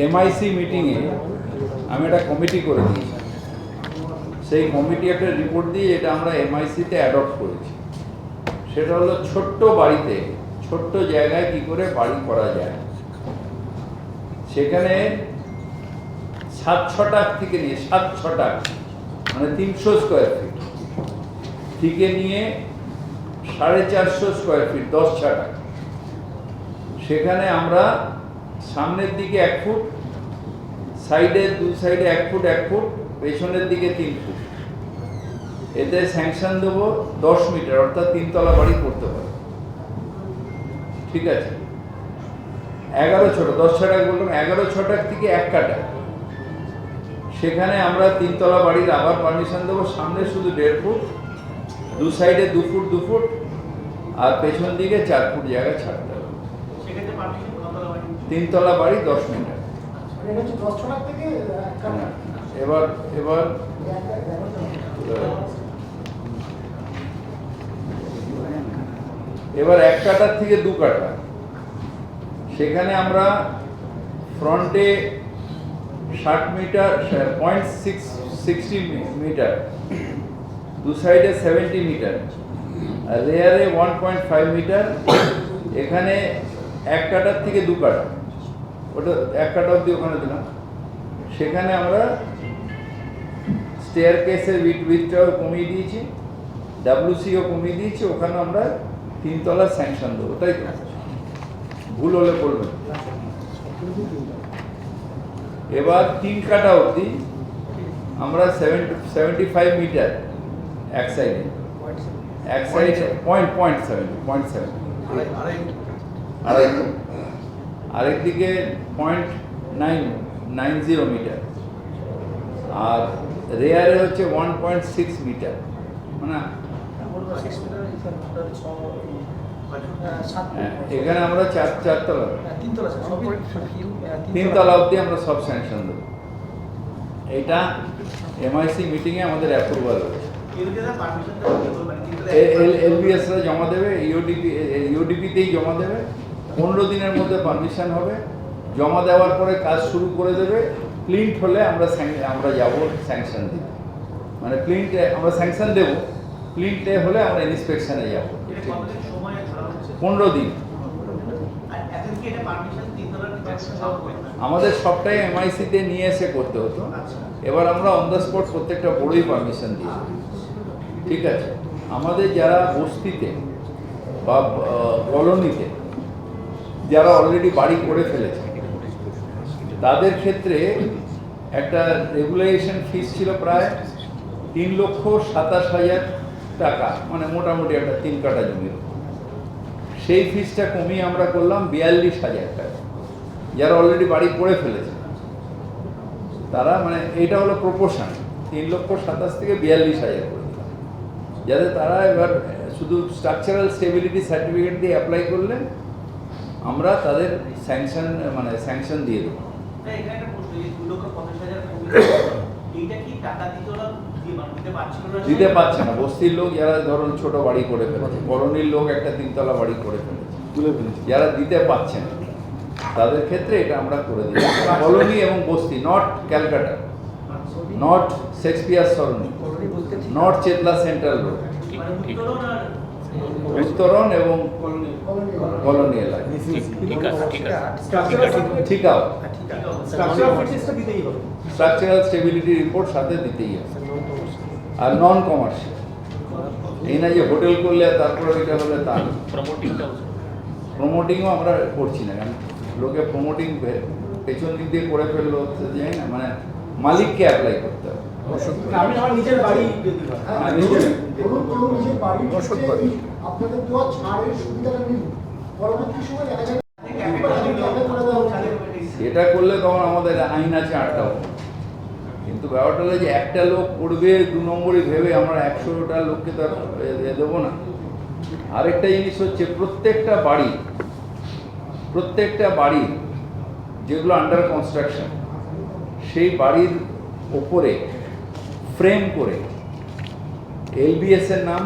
MIC মিটিংয়ে আমি একটা কমিটি করে দিয়েছি, সেই কমিটি একটা রিপোর্ট দিয়ে এটা আমরা এমআইসিতে অ্যাডপ্ট করেছি। সেটা হলো ছোট্ট বাড়িতে ছোট্ট জায়গায় কি করে বাড়ি করা যায়। সেখানে 7-6 থেকে নিয়ে 7-6 মানে 300 স্কোয়ার ফিট থেকে নিয়ে 450 স্কোয়ার ফিট 10 ছাটা, সেখানে আমরা সামনের দিকে 1 ফুট, সাইডের 2 সাইডে 1 ফুট 1 ফুট, পেছনের দিকে 3 ফুট, এতে স্যাংশন দেবো 10 মিটার, অর্থাৎ 3 তলা বাড়ি করতে পারে। ঠিক আছে, 11 ছটা 10 ছাটা বললাম, 11 ছটার থেকে 1 কাটা, সেখানে আমরা 3 তলা বাড়ির আবার পারমিশন দেবো। সামনে শুধু 1.5 ফুট, 2 সাইডে 2 ফুট 2 ফুট, আর পেছন দিকে 4 ফুট জায়গা ছাড়তে হবে। 3 তলা বাড়ি 10 মিটার। এবার এবার এবার 1 কাটার থেকে 2 কাটা, সেখানে আমরা ফ্রন্টে 60 মিটার 0.60 মিটার, 2 সাইডে 70 মিটার, আর রেয়ারে 1.5 মিটার। এখানে 1 কাটার থেকে 2 কাটা, ওটা 1 কাটা অবধি ওখানে দিলাম। সেখানে আমরা স্টেয়ার কেসের উইথটাও কমিয়ে দিয়েছি, ডাব্লিউসিও কমিয়ে দিয়েছি। ওখানে আমরা 3 তলা স্যাংশন দেবো, তাই তো? ভুল হলে বলবেন। এবার 3 কাটা অবধি আমরা 75 মিটার এক সাইডে 0.7 আরেকদিকে 0.990 মিটার, আর রেয়ারে হচ্ছে 1.6 মিটার, মানে এখানে আমরা 4 তলা 3 তলা অবধি আমরা সব স্যাংশন দেবো। এটা এমআইসি মিটিংয়ে আমাদের অ্যাপ্রুভাল হয়েছে। এলবিএসরা জমা দেবে, ইউডিপিতেই জমা দেবে। 15 দিনের মধ্যে পারমিশন হবে। জমা দেওয়ার পরে কাজ শুরু করে দেবে। প্লিন্ট হলে আমরা যাব স্যাংশন দিতে, মানে প্লিন্টে আমরা স্যাংশন দেবো, প্লিন্টে হলে আমরা ইন্সপেকশনে যাব। 15 দিন আমাদের সবটাই এমআইসিতে নিয়ে এসে করতে হতো। এবার আমরা অন দ্য স্পট প্রত্যেকটা বড়ই পারমিশন দিই। ঠিক আছে, আমাদের যারা বস্তিতে বা কলোনিতে যারা অলরেডি বাড়ি করে ফেলেছে, তাদের ক্ষেত্রে একটা রেগুলেশন ফিস ছিল প্রায় 3,27,000 টাকা, মানে মোটামুটি একটা 3 কাটা জমির। সেই ফিসটা কমিয়ে আমরা করলাম 42,000 টাকা। যারা অলরেডি বাড়ি করে ফেলেছে তারা, মানে এইটা হলো প্রপোর্শন, 3,27,000 থেকে 42,000 করে দিলাম, যাতে তারা এবার শুধু স্ট্রাকচারাল স্টেবিলিটি সার্টিফিকেট দিয়ে অ্যাপ্লাই করলে আমরা তাদের স্যাংশন দিয়ে দেবো। দিতে পারছে না বস্তির লোক, যারা ধরুন ছোট বাড়ি করে ফেলেছে, কলোনির লোক একটা 3 তলা বাড়ি করে ফেলেছে, যারা দিতে পারছে না তাদের ক্ষেত্রে এটা আমরা করে দিই। কলোনি এবং বস্তি, not Calcutta, not Shakespeare Sarani, not Chetla central road, উত্তরণ এবং কলোনি এলাকা। ঠিক আছে, স্ট্রাকচারাল স্টেবিলিটি রিপোর্ট সাথে দিতেই হবে। আর নন কমার্শিয়াল, এই না যে হোটেল করলে তারপরে ওইটা হলে তা। প্রমোটিংও আমরা করছি না, কারণ লোকে প্রমোটিং পেছন দিক দিয়ে করে ফেললো, যাই না, মানে মালিককে অ্যাপ্লাই করতে হবে। আমি আমার নিজের বাড়ি এটা করলে তখন আমাদের আইন আছে 8টা, কিন্তু ব্যাপারটা হলো যে একটা লোক করবে 2 নম্বরই ভেবে আমরা 100টা লোককে তো দেবো না। আরেকটা জিনিস হচ্ছে প্রত্যেকটা বাড়ি যেগুলো আন্ডার কনস্ট্রাকশন, সেই বাড়ির ওপরে ফ্রেম করে এলবিএস এর নাম,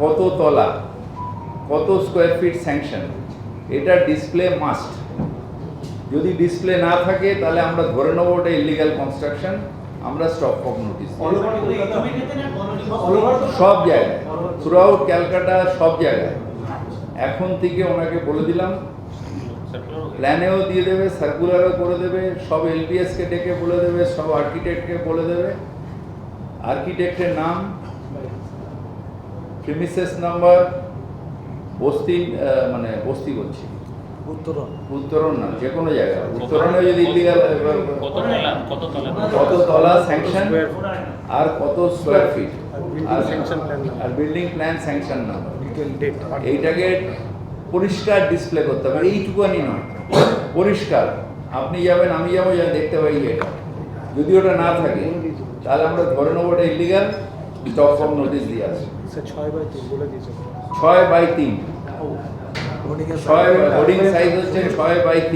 কত তলা, কত স্কোয়ার ফিট স্যাংশন, এটা ডিসপ্লে মাস্ট। যদি ডিসপ্লে না থাকে তাহলে আমরা ধরে নেবো ওটা ইলিগাল কনস্ট্রাকশন, আমরা স্টপ ফর নোটিস সব জায়গায় থ্রু আউট ক্যালকাটা সব জায়গায়। এখন থেকে ওনাকে বলে দিলাম, প্ল্যানেও দিয়ে দেবে, সার্কুলারও করে দেবে, সব এলপিএসকে ডেকে বলে দেবে, সব আর্কিটেক্টকে বলে দেবে। আর্কিটেক্টের নাম, প্রিমিসেস নাম্বার, বস্তি মানে বস্তি বলছি উত্তরণ না, যে কোনো জায়গা উত্তরণে যদি ইলিগাল কত তলা স্যাংশন আর কত স্কোয়ার ফিট আর বিল্ডিং প্ল্যান স্যাংশন নাম্বার, এইটাকে পরিষ্কার ডিসপ্লে করতে হবে। এইটুকুনি নয়, পরিষ্কার আপনি যাবেন, আমি যাবো, যা দেখতে পাই এটা। যদি ওটা না থাকে তাহলে আমরা ধরে নেবো ওটা ইলিগাল, স্টপ ফর নোটিস দিয়ে আসবে। 6x3 হোর্ডিং সাইজ হচ্ছে 6x3,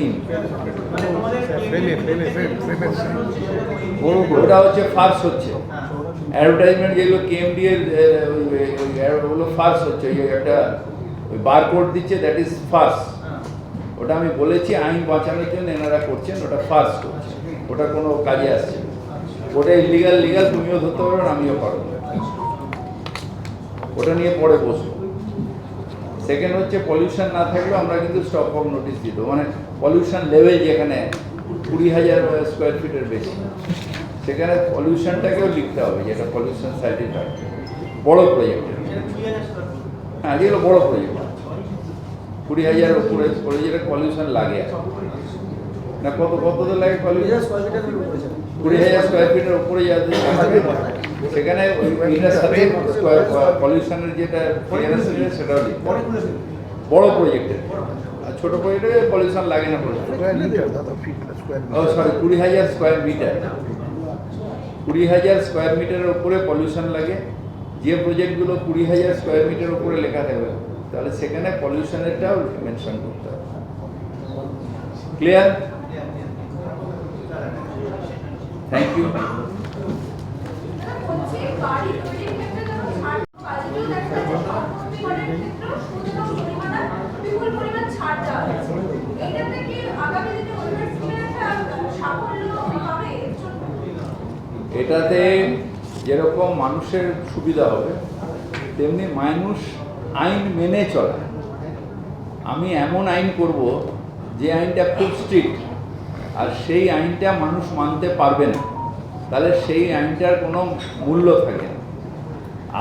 ওটা হচ্ছে ফার্স হচ্ছে অ্যাডভার্টাইজমেন্ট, যেগুলো কেএমডি এর ওগুলো ফার্স হচ্ছে, ওই একটা ওই বারকোড দিচ্ছে, দ্যাট ইজ ফার্স। ওটা আমি বলেছি আইন বাঁচানোর জন্য এনারা করছেন, ওটা ফার্স করছে, ওটা কোনো কাজে আসছে না। ওটা ইলিগাল লিগাল, তুমিও ধরতে পারো, আমিও পারবো, ওটা নিয়ে পরে বসবো। সেকেন্ড হচ্ছে পলিউশন না থাকলেও আমরা কিন্তু স্টপ ফর নোটিস দিয়ে দেবো, মানে পলিউশন লেভেল যেখানে 20,000 স্কোয়ার ফিটের বেশি, সেখানে পলিউশনটাকেও লিখতে হবে, যেটা পলিউশন সার্টিফাইড বড় প্রজেক্ট। হ্যাঁ, যেগুলো বড় প্রজেক্ট 20,000 উপরে করে, যেটা পলিউশন লাগে না, কত তো লাগে পলিউশন 20,000 স্কোয়ার ফিটের উপরে যাতে সেখানে পলিউশনের যেটা সেটাও লিখতে হবে বড় প্রজেক্টের। আর ছোট প্রজেক্টে পলিউশন লাগে না, ও সরি 20,000 স্কোয়ার মিটার, 20,000 স্কোয়ার মিটারের উপরে পলিউশন লাগে। যে প্রজেক্টগুলো 20,000 স্কোয়ার মিটার উপরে লেখা থাকবে তাহলে সেখানে পলিউশনেরটাও মেনশন করতে হবে। ক্লিয়ার? Thank you. এটাতে যেরকম মানুষের সুবিধা হবে, তেমনি মানুষ আইন মেনে চলে। আমি এমন আইন করব যে আইনটা খুব স্ট্রিক্ট, আর সেই আইনটা মানুষ মানতে পারবে না, তাহলে সেই আইনটার কোনো মূল্য থাকে না।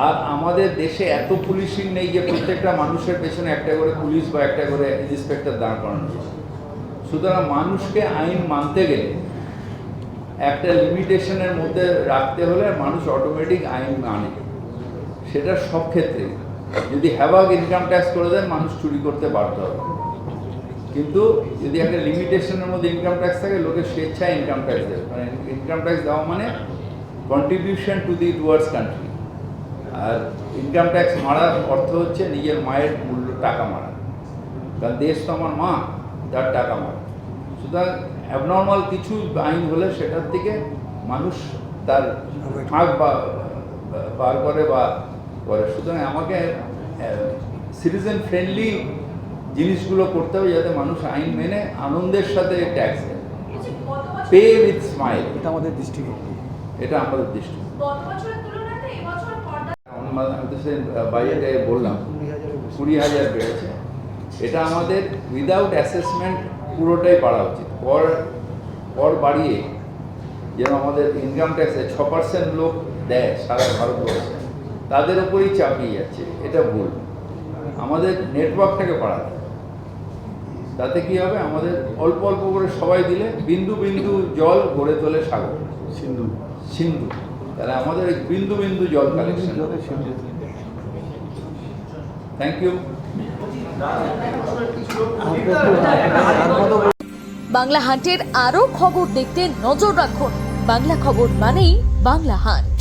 আর আমাদের দেশে এত পুলিশিং নেই যে প্রত্যেকটা মানুষের পেছনে একটা করে পুলিশ বা একটা করে ইন্সপেক্টর দাঁড় করানো যায়। সুতরাং মানুষকে আইন মানতে গেলে একটা লিমিটেশনের মধ্যে রাখতে হলে মানুষ অটোমেটিক আইন মানে, সেটা সব ক্ষেত্রে। যদি হ্যাভাগ ইনকাম ট্যাক্স করে দেন, মানুষ চুরি করতে বাধ্য হবে। কিন্তু যদি একটা লিমিটেশনের মধ্যে ইনকাম ট্যাক্স থাকে, লোকে স্বেচ্ছায় ইনকাম ট্যাক্স দেবে। মানে ইনকাম ট্যাক্স দেওয়া মানে contribution to the towards country. আর ইনকাম ট্যাক্স মারার অর্থ হচ্ছে নিজের মায়ের মূল্য টাকা মারা, কারণ দেশ তো আমার মা, তার টাকা মারা। সুতরাং অ্যাবনর্মাল কিছু আইন হলে সেটার থেকে মানুষ তার ফাঁক বার করে বা করে। সুতরাং আমাকে সিটিজেন ফ্রেন্ডলি জিনিসগুলো করতে হবে, যাতে মানুষ আইন মেনে আনন্দের সাথে ট্যাক্স দেয়, পে উইথ স্মাইল। এটা আমাদের দৃষ্টিভঙ্গি, এটা আমাদের দৃষ্টি। বাজেটে বললাম 20,000 বেড়েছে। এটা আমাদের উইদাউট অ্যাসেসমেন্ট পুরোটাই বাড়া উচিত। কর বাড়িয়ে যেন আমাদের ইনকাম ট্যাক্সে 6% লোক দেয় সারা ভারতবর্ষে, তাদের ওপরেই চাপিয়ে যাচ্ছে, এটা ভুল। আমাদের নেটওয়ার্কটাকে বাড়াতে, তাতে কি হবে, আমাদের অল্প অল্প করে সবাই দিলে বিন্দু বিন্দু জল গড়ে তোলে সাগর, সিন্ধু। তাহলে আমাদের এই বিন্দু বিন্দু জল কালেকশন। Thank you. বাংলা হান্টের আরও খবর দেখতে নজর রাখুন। বাংলা খবর মানেই বাংলা হান্ট।